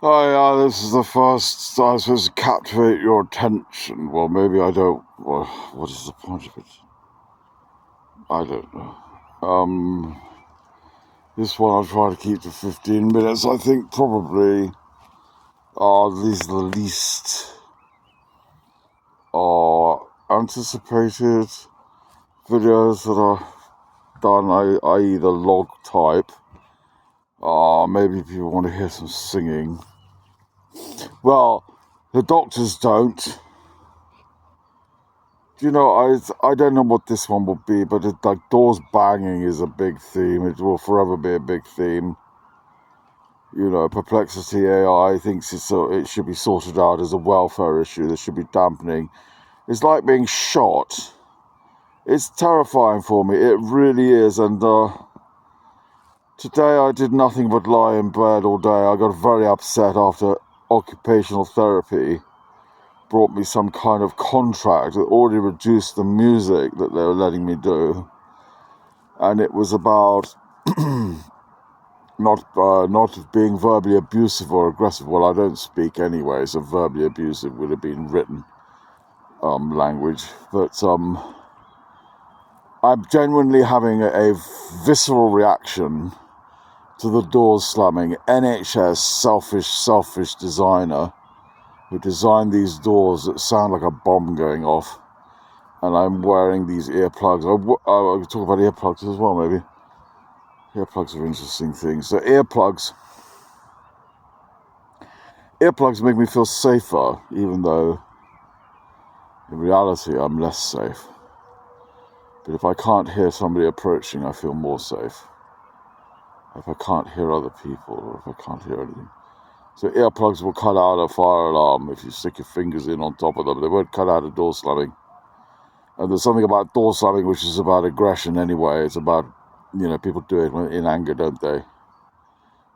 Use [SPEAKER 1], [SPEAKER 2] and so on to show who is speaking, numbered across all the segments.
[SPEAKER 1] Oh yeah, this is the first I was supposed to captivate your attention. Well, maybe I don't. Well, what is the point of it? I don't know. This one I'll try to keep to 15 minutes. I think probably these are the least anticipated videos that are done, i.e. the log type. Maybe people want to hear some singing. Well, the doctors don't. You know, I don't know what this one will be, but like doors banging is a big theme. It will forever be a big theme. You know, Perplexity AI thinks it should be sorted out as a welfare issue. There should be dampening. It's like being shot. It's terrifying for me. It really is. And today I did nothing but lie in bed all day. I got very upset after occupational therapy brought me some kind of contract that already reduced the music that they were letting me do, and it was about not being verbally abusive or aggressive. Well, I don't speak anyway, so verbally abusive would have been written language. But I'm genuinely having a visceral reaction to the doors slamming. NHS selfish designer who designed these doors that sound like a bomb going off. And I'm wearing these earplugs. I'll talk about earplugs as well, maybe. Earplugs are interesting things. So earplugs make me feel safer, even though in reality I'm less safe. But if I can't hear somebody approaching, I feel more safe. If I can't hear other people, or if I can't hear anything. So earplugs will cut out a fire alarm if you stick your fingers in on top of them. They won't cut out a door slamming. And there's something about door slamming which is about aggression anyway. It's about, people do it in anger, don't they?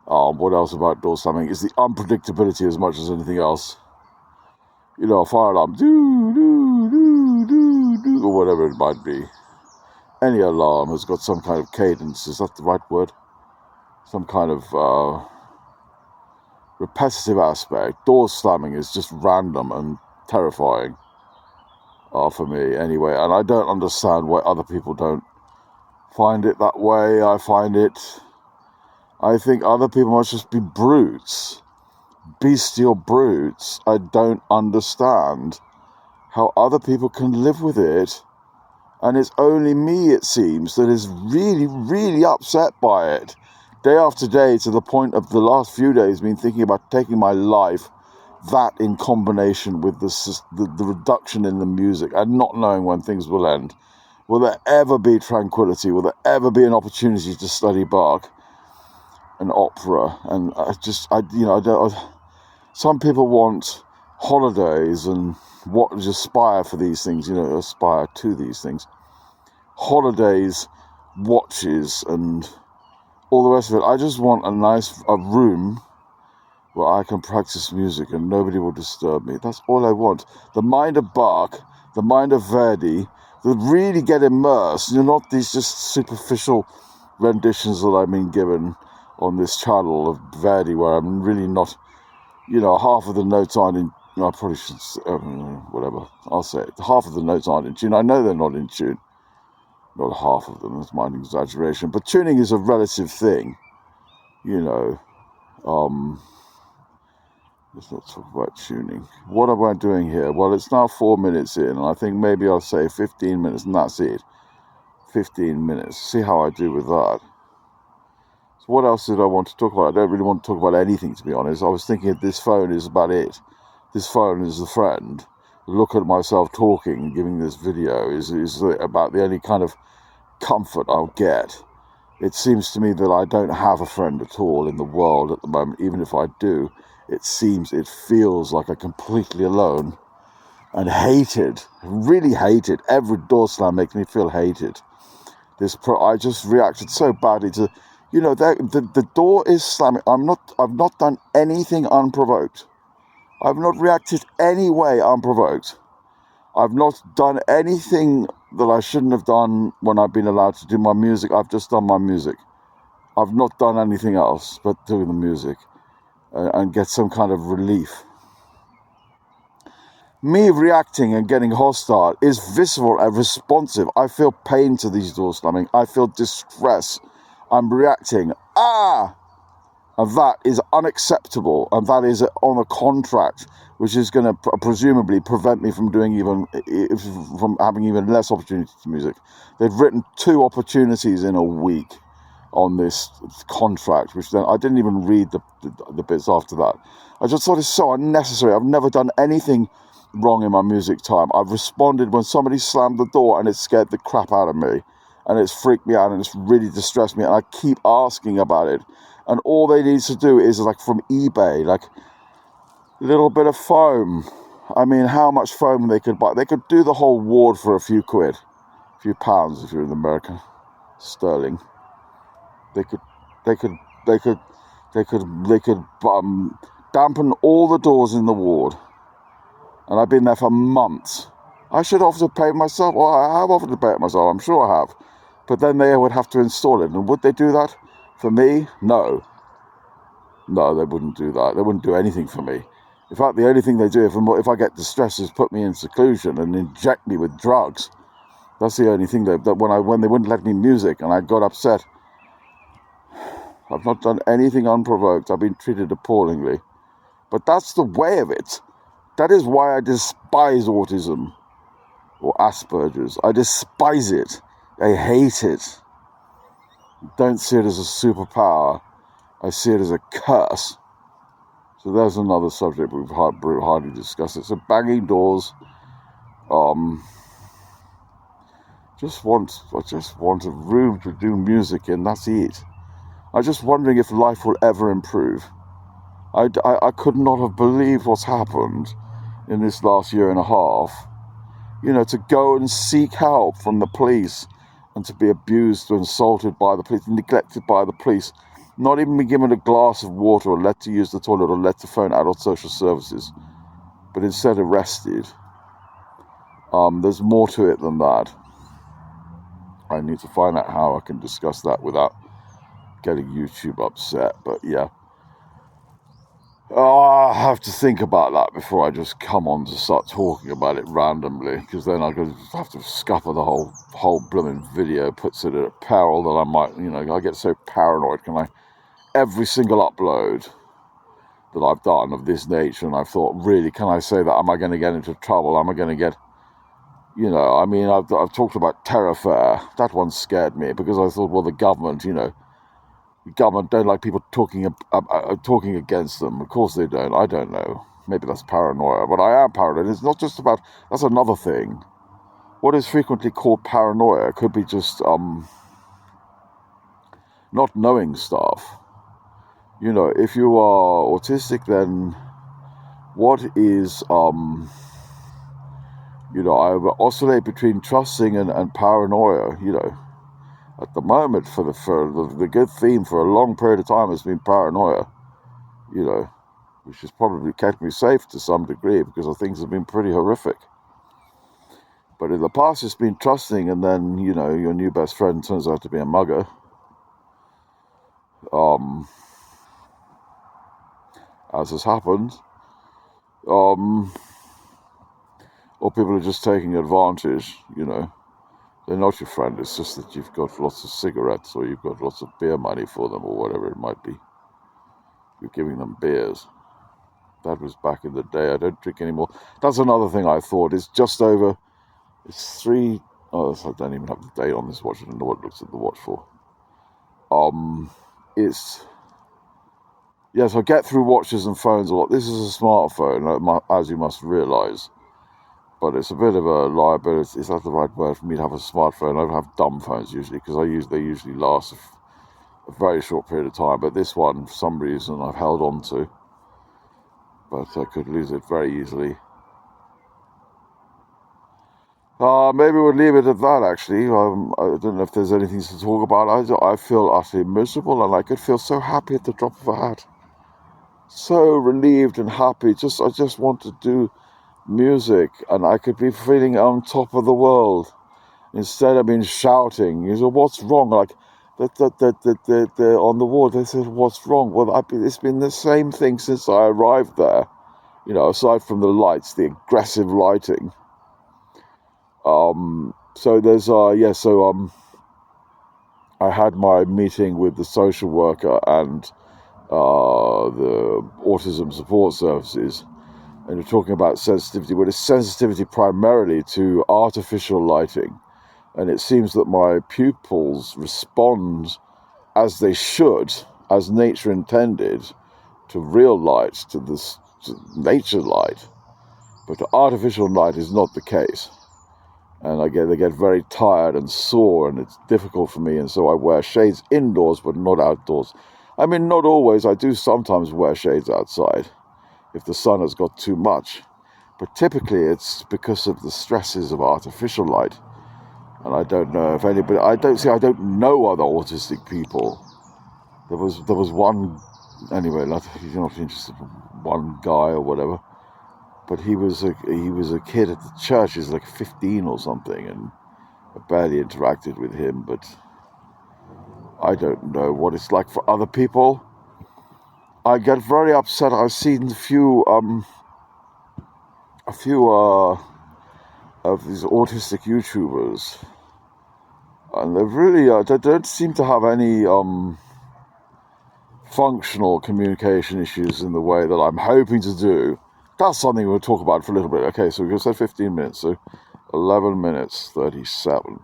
[SPEAKER 1] What else about door slamming? It's the unpredictability as much as anything else. A fire alarm, do, or whatever it might be. Any alarm has got some kind of cadence. Is that the right word? Some kind of repetitive aspect. Door slamming is just random and terrifying for me anyway. And I don't understand why other people don't find it that way. I think other people must just be brutes. Bestial brutes. I don't understand how other people can live with it, and it's only me, it seems, that is really, really upset by it day after day, to the point of the last few days been thinking about taking my life. That in combination with the reduction in the music and not knowing when things will end. Will there ever be tranquility? Will there ever be an opportunity to study Bach and opera? And some people want holidays and aspire for these things, aspire to these things. Holidays, watches, and all the rest of it. I just want a room where I can practice music and nobody will disturb me. That's all I want. The mind of Bach, the mind of Verdi, that really get immersed. Not these just superficial renditions that I've been given on this channel of Verdi, where I'm really not, half of the notes aren't in. I probably should say, whatever. I'll say it. Half of the notes aren't in tune. I know they're not in tune. Not half of them. That's my exaggeration. But tuning is a relative thing. Let's not talk about tuning. What am I doing here? Well, it's now 4 minutes in, and I think maybe I'll say 15 minutes, and that's it. 15 minutes. See how I do with that. So what else did I want to talk about? I don't really want to talk about anything, to be honest. I was thinking this phone is about it. This phone is the friend. Look at myself talking and giving this video is about the only kind of comfort I'll get. It seems to me that I don't have a friend at all in the world at the moment. Even if I do, it feels like I'm completely alone and hated, really hated. Every door slam makes me feel hated. I just reacted so badly to, the door is slamming. I've not done anything unprovoked. I've not reacted any way unprovoked. I've not done anything that I shouldn't have done when I've been allowed to do my music. I've just done my music. I've not done anything else but doing the music. and get some kind of relief. Me reacting and getting hostile is visceral and responsive. I feel pain to these doors slamming. I feel distress. I'm reacting. And that is unacceptable. And that is on a contract, which is going to presumably prevent me from from having even less opportunity to music. They've written 2 opportunities in a week on this contract, which then I didn't even read the bits after that. I just thought it's so unnecessary. I've never done anything wrong in my music time. I've responded when somebody slammed the door and it scared the crap out of me and it's freaked me out and it's really distressed me, and I keep asking about it, and all they need to do is like from eBay, like a little bit of foam. I mean, how much foam they could buy? They could do the whole ward for a few quid, a few pounds if you're in America, sterling. They could dampen all the doors in the ward, and I've been there for months. I should offer to pay it myself. Well, I have offered to pay it myself. I'm sure I have, but then they would have to install it. And would they do that for me? No, they wouldn't do that. They wouldn't do anything for me. In fact, the only thing they do if I get distressed is put me in seclusion and inject me with drugs. That's the only thing that when they wouldn't let me music and I got upset. I've not done anything unprovoked. I've been treated appallingly. But that's the way of it. That is why I despise autism or Asperger's. I despise it. I hate it. Don't see it as a superpower. I see it as a curse. So there's another subject we've hardly discussed. It's so banging doors. I just want a room to do music in. That's it. I'm just wondering if life will ever improve. I could not have believed what's happened in this last year and a half. You know, to go and seek help from the police and to be abused or insulted by the police, neglected by the police, not even be given a glass of water or let to use the toilet or let to phone adult social services, but instead arrested. There's more to it than that. I need to find out how I can discuss that without getting YouTube upset, but yeah. I have to think about that before I just come on to start talking about it randomly, because then I could have to scupper the whole blooming video, puts it at peril that I might, I get so paranoid. Every single upload that I've done of this nature, and I've thought, really, can I say that? Am I going to get into trouble? Am I going to get, I've talked about Terrorfare. That one scared me because I thought, well, the government, government don't like people talking against them. Of course they don't. I don't know. Maybe that's paranoia, but I am paranoid. It's not just about. That's another thing. What is frequently called paranoia could be just not knowing stuff. If you are autistic, then what is I oscillate between trusting and paranoia. At the moment, for the good theme for a long period of time has been paranoia, which has probably kept me safe to some degree because things have been pretty horrific. But in the past, it's been trusting, and then, your new best friend turns out to be a mugger. As has happened. Or people are just taking advantage, They're not your friend. It's just that you've got lots of cigarettes or you've got lots of beer money for them or whatever it might be. You're giving them beers. That was back in the day. I don't drink anymore. That's another thing I thought. It's just over. It's 3. Oh, I don't even have the date on this watch. I don't know what it looks at the watch for. So I get through watches and phones a lot. This is a smartphone, as you must realise. But it's a bit of a liability. Is that the right word for me to have a smartphone? I don't have dumb phones usually because they usually last a very short period of time. But this one, for some reason, I've held on to. But I could lose it very easily. Maybe we'll leave it at that, actually. I don't know if there's anything to talk about. I feel utterly miserable, and I could feel so happy at the drop of a hat. So relieved and happy. I just want to do music, and I could be feeling on top of the world. Instead, I've been shouting. You say, what's wrong? Like, They're on the ward. They said, "What's wrong?" Well, it's been the same thing since I arrived there. You know, aside from the lights, the aggressive lighting. So there's I had my meeting with the social worker and the autism support services, and we're talking about sensitivity. Well, it's sensitivity primarily to artificial lighting, and it seems that my pupils respond as they should, as nature intended, to real light, to this to nature light, but to artificial light is not the case. And they get very tired and sore, and it's difficult for me, and so I wear shades indoors but not outdoors. I mean, not always. I do sometimes wear shades outside if the sun has got too much, but typically it's because of the stresses of artificial light. And I don't know if anybody, I don't know other autistic people. There was one, anyway, he's not interested in one guy or whatever, but he was a kid at the church. He's like 15 or something, and I barely interacted with him, but I don't know what it's like for other people. I get very upset. I've seen a few of these autistic YouTubers, and they really they don't seem to have any functional communication issues in the way that I'm hoping to do. That's something we'll talk about for a little bit. Okay, so we've said 15 minutes, so 11 minutes 37.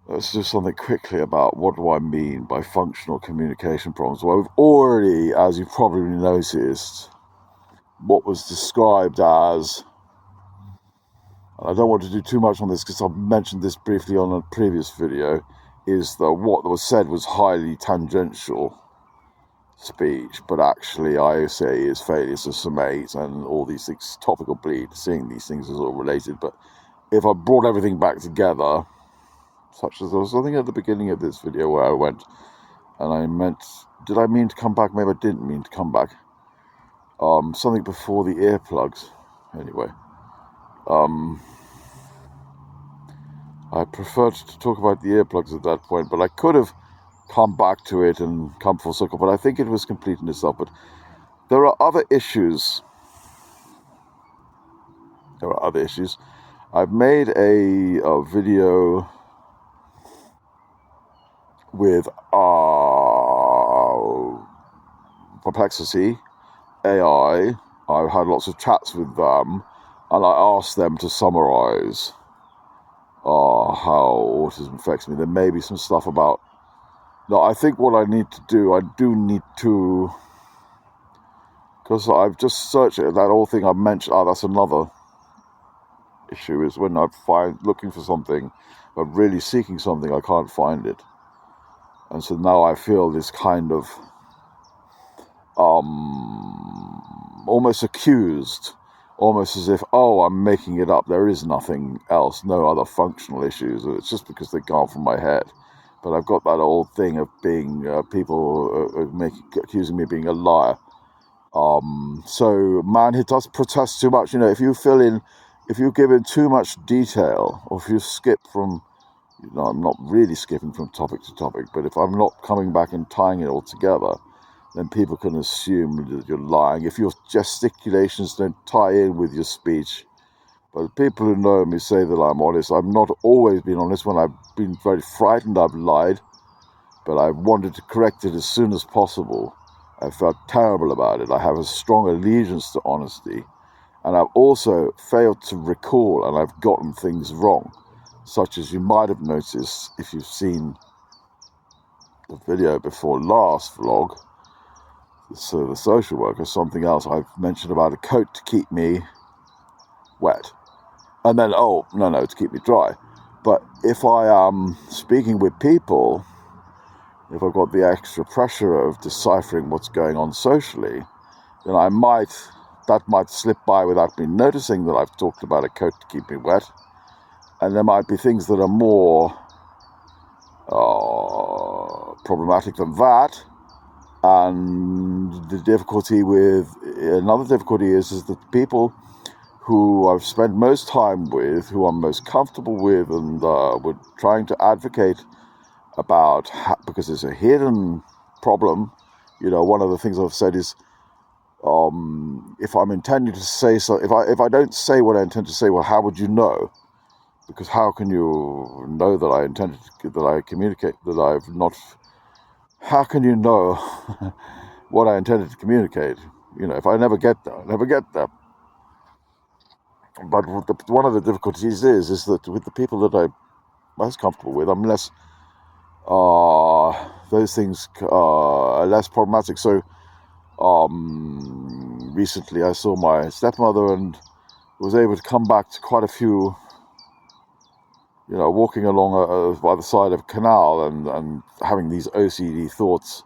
[SPEAKER 1] Let's do something quickly about what do I mean by functional communication problems. Well, we've already, as you probably noticed, what was described as, and I don't want to do too much on this because I've mentioned this briefly on a previous video, is that what was said was highly tangential speech, but actually I say is failures to summate and all these things, topical bleed, seeing these things as all related. But if I brought everything back together, such as there was something at the beginning of this video where I went and I meant, did I mean to come back? Maybe I didn't mean to come back. Something before the earplugs. Anyway, I preferred to talk about the earplugs at that point, but I could have come back to it and come full circle, but I think it was complete in itself. But there are other issues. I've made a video with Perplexity AI. I've had lots of chats with them, and I asked them to summarize how autism affects me. There may be some stuff about... No, I think what I do need to... Because I've just searched it, that whole thing I mentioned, that's another issue, is when I find looking for something, but really seeking something, I can't find it. And so now I feel this kind of almost accused, almost as if, oh, I'm making it up. There is nothing else, no other functional issues. It's just because they gone from my head. But I've got that old thing of being people accusing me of being a liar. So man, it does protest too much. You know, if you give in too much detail, or if you skip from, I'm not really skipping from topic to topic, but if I'm not coming back and tying it all together, then people can assume that you're lying. If your gesticulations don't tie in with your speech, but people who know me say that I'm honest. I've not always been honest. When I've been very frightened, I've lied, but I've wanted to correct it as soon as possible. I felt terrible about it. I have a strong allegiance to honesty, and I've also failed to recall, and I've gotten things wrong, such as you might have noticed if you've seen the video before last vlog. So the social worker, something else I've mentioned about a coat to keep me wet, and then to keep me dry. But if I am speaking with people, if I've got the extra pressure of deciphering what's going on socially, then that might slip by without me noticing that I've talked about a coat to keep me wet. And there might be things that are more problematic than that. And another difficulty is that people who I've spent most time with, who I'm most comfortable with, and we're trying to advocate about because it's a hidden problem. One of the things I've said is, if I'm intending to say so, if I don't say what I intend to say, well, how would you know? Because how can you know that I intended that I communicate that I've not? How can you know what I intended to communicate? If I never get there, I never get there. But one of the difficulties is that with the people that I'm most comfortable with, I'm less. Those things are less problematic. So, recently I saw my stepmother and was able to come back to quite a few. Walking along by the side of a canal and having these OCD thoughts,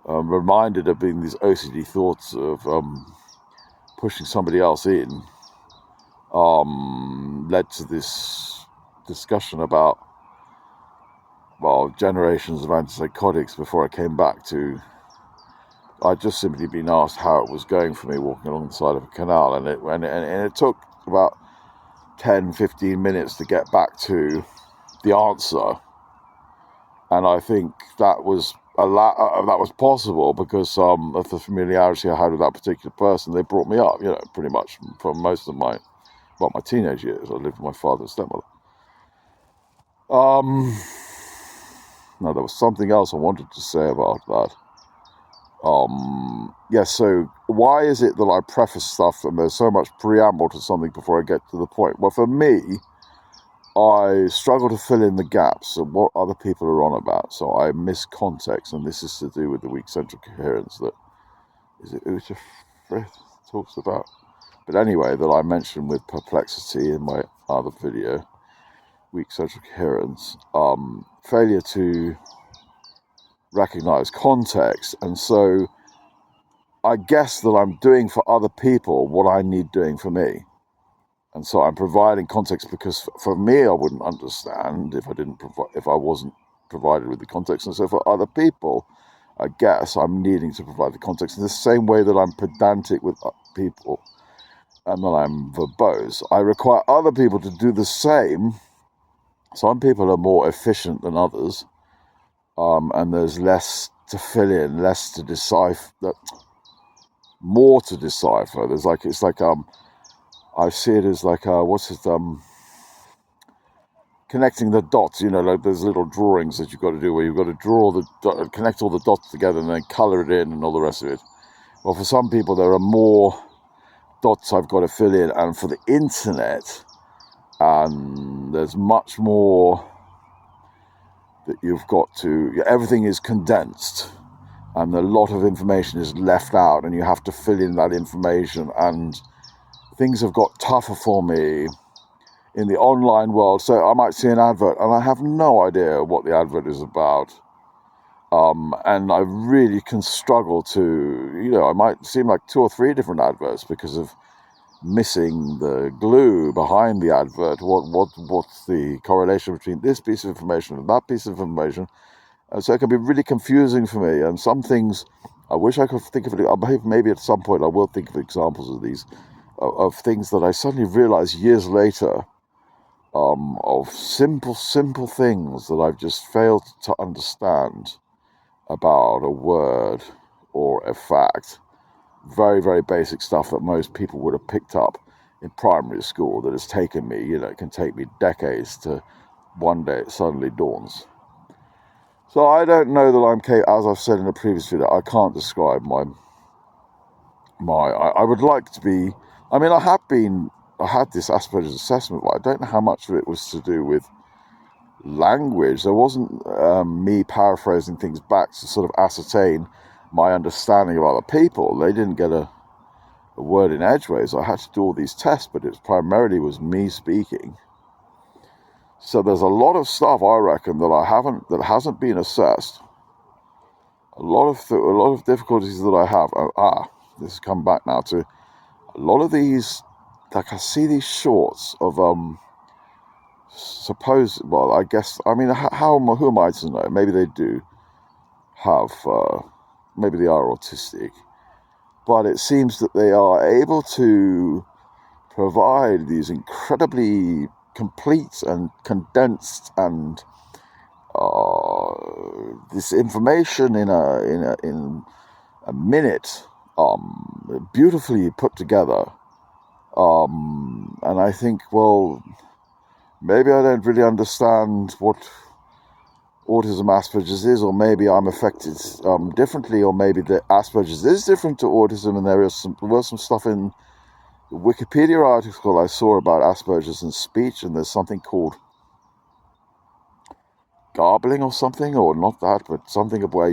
[SPEAKER 1] reminded of being these OCD thoughts of pushing somebody else in, led to this discussion about, generations of antipsychotics before I came back to. I'd just simply been asked how it was going for me walking along the side of a canal, and it took about 10-15 minutes to get back to the answer. And I think that was that was possible because of the familiarity I had with that particular person. They brought me up, pretty much for most of my teenage years. I lived with my father and stepmother. Now there was something else I wanted to say about that. So why is it that I preface stuff and there's so much preamble to something before I get to the point? Well, for me, I struggle to fill in the gaps of what other people are on about, so I miss context, and this is to do with the weak central coherence that Uta Frith talks about. But anyway, that I mentioned with perplexity in my other video, weak central coherence, failure to recognize context, and so I guess that I'm doing for other people what I need doing for me. And so I'm providing context because for me, I wouldn't understand if I wasn't provided with the context. And so for other people, I guess I'm needing to provide the context in the same way that I'm pedantic with people and that I'm verbose. I require other people to do the same. Some people are more efficient than others, and there's less to fill in, less to decipher, more to decipher. I see it as like connecting the dots, like those little drawings that you've got to do where you've got to connect all the dots together and then color it in and all the rest of it. Well, for some people, there are more dots I've got to fill in, and for the internet, there's much more that you've got to, everything is condensed and a lot of information is left out and you have to fill in that information, and things have got tougher for me in the online world. So I might see an advert and I have no idea what the advert is about. And I really can struggle to, I might seem like 2 or 3 different adverts because of missing the glue behind the advert. What's the correlation between this piece of information and that piece of information? And so it can be really confusing for me. And some things, I wish I could think of it. Maybe at some point I will think of examples of these, of things that I suddenly realize years later, of simple things that I've just failed to understand about a word or a fact. Very, very basic stuff that most people would have picked up in primary school that has taken me, it can take me decades to one day it suddenly dawns. So I don't know that I'm capable, as I've said in a previous video, I can't describe I would like to be, I had this Asperger's assessment, but I don't know how much of it was to do with language. There wasn't me paraphrasing things back to sort of ascertain my understanding of other people. They didn't get a word in edgeways. I had to do all these tests, but it primarily was me speaking. So there's a lot of stuff I reckon that hasn't been assessed. A lot of difficulties that I have. This has come back now to a lot of these. Like I see these shorts of I guess, who am I to know? Maybe they do have, maybe they are autistic, but it seems that they are able to provide these incredibly complete and condensed and this information in a minute, beautifully put together. And I think, well, maybe I don't really understand what autism Asperger's is, or maybe I'm affected differently, or maybe the Asperger's is different to autism, and there was some stuff in the Wikipedia article I saw about Asperger's in speech, and there's something called garbling or something, or not that, but something of where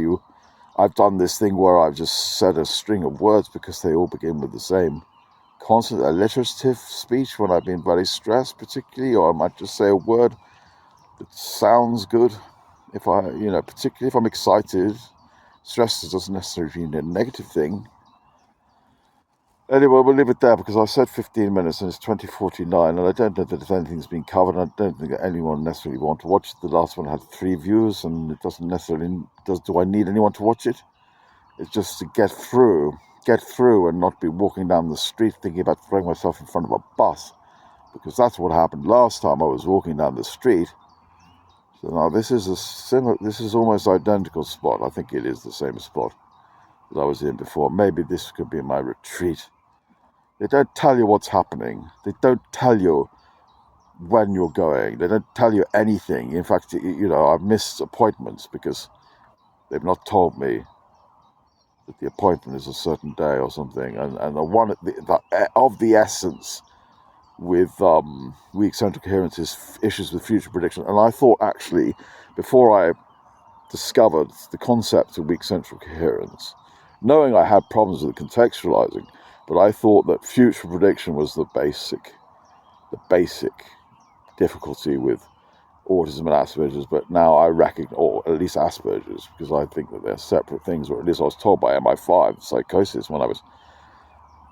[SPEAKER 1] I've done this thing where I've just said a string of words because they all begin with the same consonant, alliterative speech when I've been very stressed particularly, or I might just say a word that sounds good. If particularly if I'm excited, stress doesn't necessarily mean a negative thing. Anyway, we'll leave it there because I said 15 minutes and it's 20:49, and I don't know that if anything's been covered. I don't think that anyone necessarily want to watch it. The last one had 3 views, and it doesn't necessarily do I need anyone to watch it? It's just to get through and not be walking down the street thinking about throwing myself in front of a bus, because that's what happened last time I was walking down the street. So now this is almost identical spot. I think it is the same spot that I was in before. Maybe this could be my retreat. They don't tell you what's happening. They don't tell you when you're going. They don't tell you anything. In fact, I've missed appointments because they've not told me that the appointment is a certain day or something. And of the essence with weak central coherence is issues with future prediction. And I thought, actually, before I discovered the concept of weak central coherence, knowing I had problems with contextualizing, but I thought that future prediction was the basic difficulty with autism and Asperger's. But now I recognize, or at least Asperger's, because I think that they're separate things, or at least I was told by MI5 psychosis when I was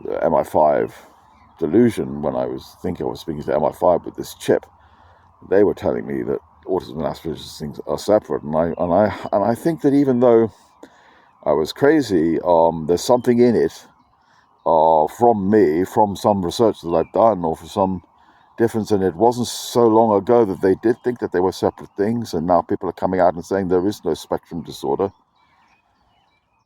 [SPEAKER 1] MI5 delusion, when I was thinking I was speaking to MI5 with this chip. They were telling me that autism and Asperger's things are separate, and I think that even though I was crazy, there's something in it from some research that I've done, or for some difference. And it wasn't so long ago that they did think that they were separate things, and now people are coming out and saying there is no spectrum disorder.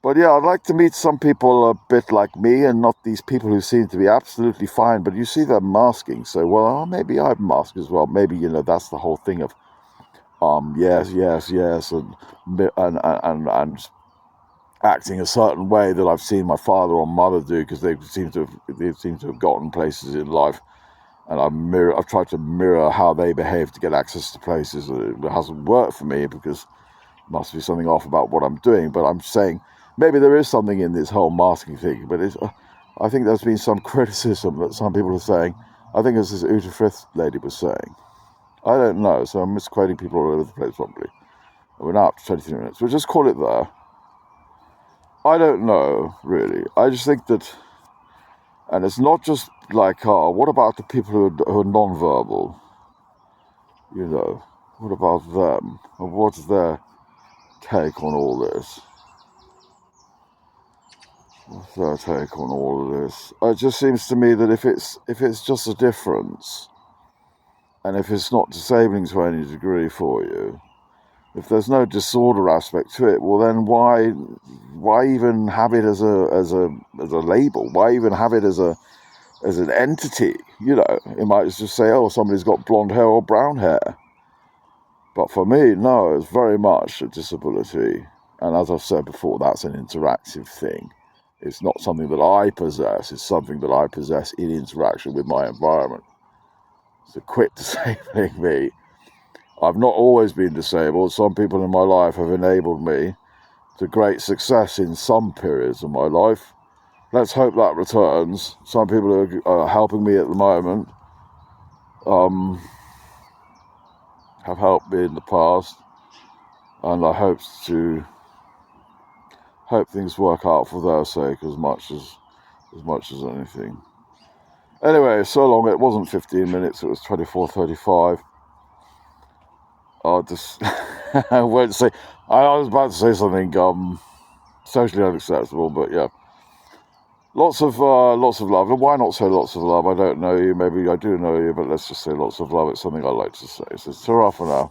[SPEAKER 1] But yeah, I'd like to meet some people a bit like me, and not these people who seem to be absolutely fine, but you see them masking. So, well, maybe I mask as well. Maybe, that's the whole thing of yes, and acting a certain way that I've seen my father or mother do, because they seem to have gotten places in life, and I've tried to mirror how they behave to get access to places. It hasn't worked for me because there must be something off about what I'm doing. But I'm saying maybe there is something in this whole masking thing. But I think there's been some criticism that some people are saying. I think as this Uta Frith lady was saying. I don't know, so I'm misquoting people all over the place probably. We're now up to 23 minutes. We'll just call it there. I don't know, really. I just think that, and it's not just like, what about the people who are non-verbal? What about them? And what's their take on all this? What's their take on all of this? It just seems to me that if it's just a difference, and if it's not disabling to any degree for you, if there's no disorder aspect to it, well then why even have it as a label? Why even have it as an entity? It might just say, oh, somebody's got blonde hair or brown hair. But for me, no, it's very much a disability. And as I've said before, that's an interactive thing. It's not something that I possess. It's something that I possess in interaction with my environment. So quit disabling me. I've not always been disabled. Some people in my life have enabled me to great success in some periods of my life. Let's hope that returns. Some people are helping me at the moment, have helped me in the past, and I hope things work out for their sake as much as anything. Anyway, so long. It wasn't 15 minutes. It was 24:35. I won't say. I was about to say something socially unacceptable, but yeah. Lots of love. And why not say lots of love? I don't know you. Maybe I do know you, but let's just say lots of love. It's something I like to say. So ta-ra for now.